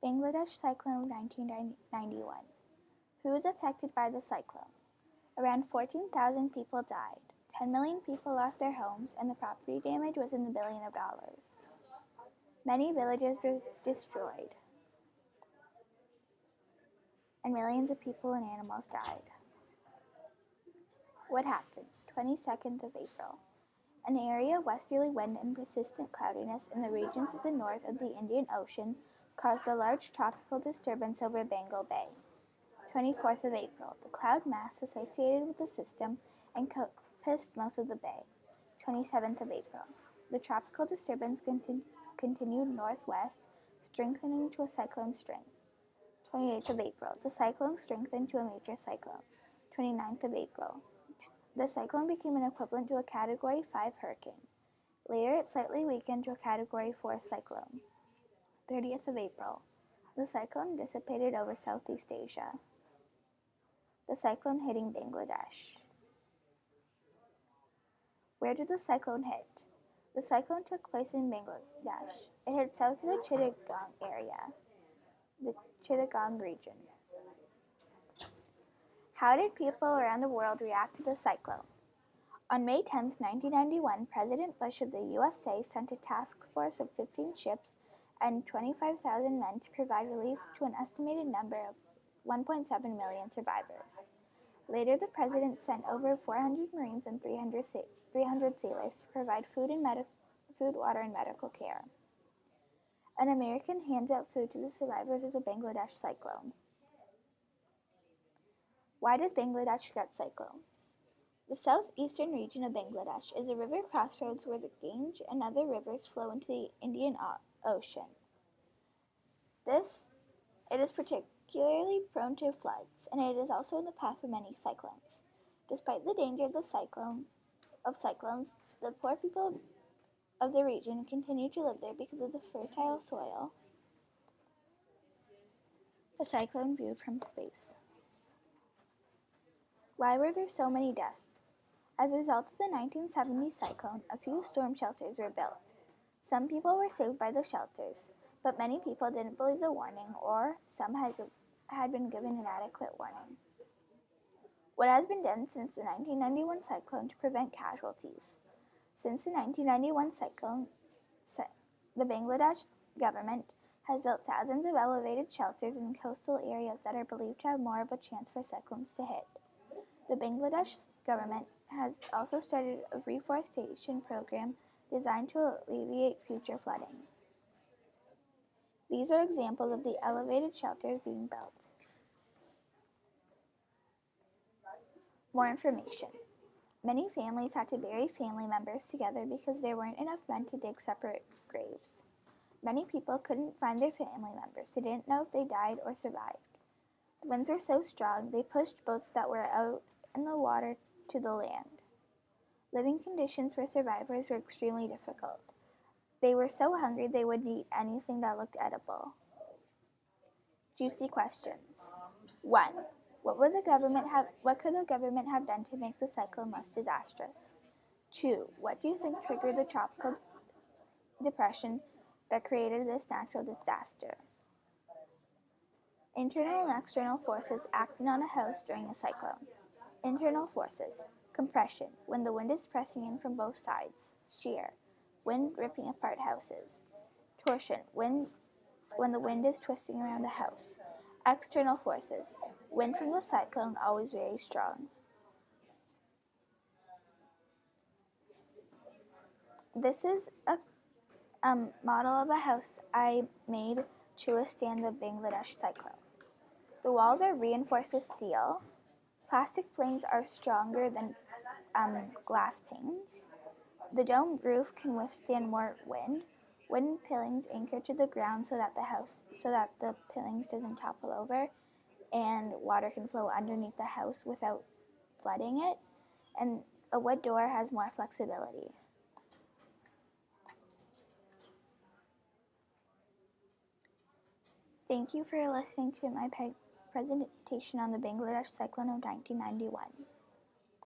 Bangladesh cyclone of 1991. Who was affected by the cyclone? Around 14,000 people died. 10 million people lost their homes, and the property damage was in the billions of dollars. Many villages were destroyed, and millions of people and animals died. What happened? 22nd of April. An area of westerly wind and persistent cloudiness in the regions of the north of the Indian Ocean caused a large tropical disturbance over Bengal Bay. 24th of April. The cloud mass associated with the system encompassed most of the bay. 27th of April. The tropical disturbance continued northwest, strengthening to a cyclone strength. 28th of April. The cyclone strengthened to a major cyclone. 29th of April. The cyclone became an equivalent to a Category 5 hurricane. Later, it slightly weakened to a Category 4 cyclone. 30th of April. The cyclone dissipated over Southeast Asia. The cyclone hitting Bangladesh. Where did the cyclone hit? The cyclone took place in Bangladesh. It hit south of the Chittagong area, the Chittagong region. How did people around the world react to the cyclone? On May 10, 1991, President Bush of the USA sent a task force of 15 ships and 25,000 men to provide relief to an estimated number of 1.7 million survivors. Later, the president sent over 400 Marines and 300 sailors to provide food, water, and medical care. An American hands out food to the survivors of the Bangladesh cyclone. Why does Bangladesh get cyclones? The southeastern region of Bangladesh is a river crossroads where the Ganges and other rivers flow into the Indian Ocean. It is particularly prone to floods, and it is also in the path of many cyclones. Despite the danger of cyclones, the poor people of the region continue to live there because of the fertile soil. The cyclone viewed from space. Why were there so many deaths? As a result of the 1970 cyclone, a few storm shelters were built. Some people were saved by the shelters, but many people didn't believe the warning, or some had been given inadequate warning. What has been done since the 1991 cyclone to prevent casualties? Since the 1991 cyclone, the Bangladesh government has built thousands of elevated shelters in coastal areas that are believed to have more of a chance for cyclones to hit. The Bangladesh government has also started a reforestation program designed to alleviate future flooding. These are examples of the elevated shelters being built. More information. Many families had to bury family members together because there weren't enough men to dig separate graves. Many people couldn't find their family members. They didn't know if they died or survived. The winds were so strong, they pushed boats that were out in the water to the land. Living conditions for survivors were extremely difficult. They were so hungry they would eat anything that looked edible. Juicy questions. 1. What could the government have done to make the cyclone less disastrous? 2. What do you think triggered the tropical depression that created this natural disaster? Internal and external forces acting on a house during a cyclone. Internal forces. Compression, when the wind is pressing in from both sides. Shear, wind ripping apart houses. Torsion, when the wind is twisting around the house. External forces. Wind from the cyclone always very strong. This is a model of a house I made to withstand the Bangladesh cyclone. The walls are reinforced with steel. Plastic frames are stronger than glass panes. The domed roof can withstand more wind. Wooden pilings anchor to the ground so that the pilings doesn't topple over, and water can flow underneath the house without flooding it. And a wood door has more flexibility. Thank you for listening to my presentation on the Bangladesh cyclone of 1991.